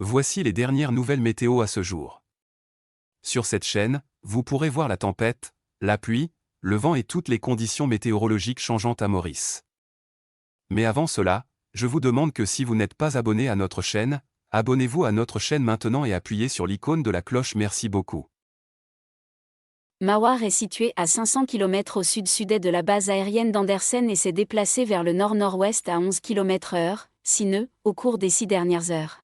Voici les dernières nouvelles météo à ce jour. Sur cette chaîne, vous pourrez voir la tempête, la pluie, le vent et toutes les conditions météorologiques changeantes à Maurice. Mais avant cela, je vous demande que si vous n'êtes pas abonné à notre chaîne, abonnez-vous à notre chaîne maintenant et appuyez sur l'icône de la cloche. Merci beaucoup. Mawar est situé à 500 km au sud-sud-est de la base aérienne d'Andersen et s'est déplacé vers le nord-nord-ouest à 11 km/h, 6 nœuds, au cours des 6 dernières heures.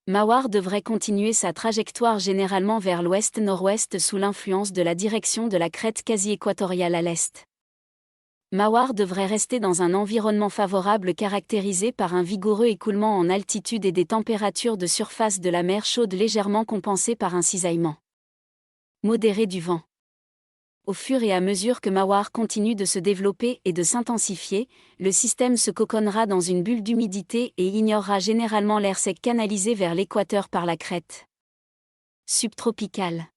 Mawar devrait continuer sa trajectoire généralement vers l'ouest-nord-ouest sous l'influence de la direction de la crête quasi-équatoriale à l'est. Mawar devrait rester dans un environnement favorable caractérisé par un vigoureux écoulement en altitude et des températures de surface de la mer chaude légèrement compensées par un cisaillement modéré du vent. Au fur et à mesure que Mawar continue de se développer et de s'intensifier, le système se coconnera dans une bulle d'humidité et ignorera généralement l'air sec canalisé vers l'équateur par la crête subtropicale.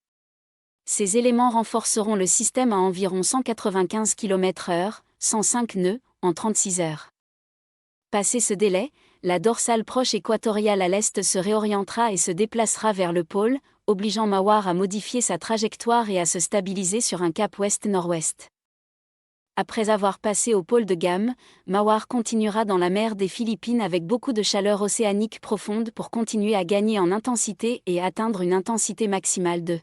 Ces éléments renforceront le système à environ 195 km/h, 105 nœuds, en 36 heures. Passé ce délai, la dorsale proche équatoriale à l'est se réorientera et se déplacera vers le pôle, obligeant Mawar à modifier sa trajectoire et à se stabiliser sur un cap ouest-nord-ouest. Après avoir passé au pôle de Guam, Mawar continuera dans la mer des Philippines avec beaucoup de chaleur océanique profonde pour continuer à gagner en intensité et atteindre une intensité maximale de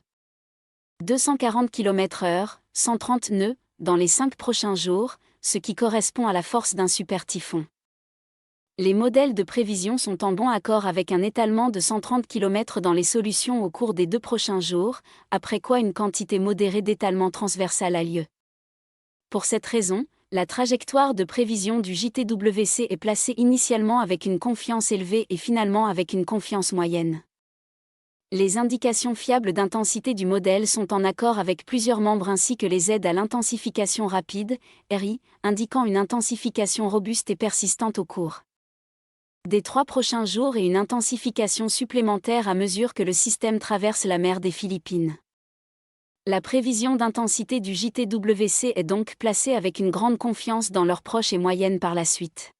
240 km/h, 130 nœuds, dans les 5 prochains jours, ce qui correspond à la force d'un super typhon. Les modèles de prévision sont en bon accord avec un étalement de 130 km dans les solutions au cours des 2 prochains jours, après quoi une quantité modérée d'étalement transversal a lieu. Pour cette raison, la trajectoire de prévision du JTWC est placée initialement avec une confiance élevée et finalement avec une confiance moyenne. Les indications fiables d'intensité du modèle sont en accord avec plusieurs membres ainsi que les aides à l'intensification rapide, RI, indiquant une intensification robuste et persistante au cours des 3 prochains jours et une intensification supplémentaire à mesure que le système traverse la mer des Philippines. La prévision d'intensité du JTWC est donc placée avec une grande confiance dans leurs proches et moyennes par la suite.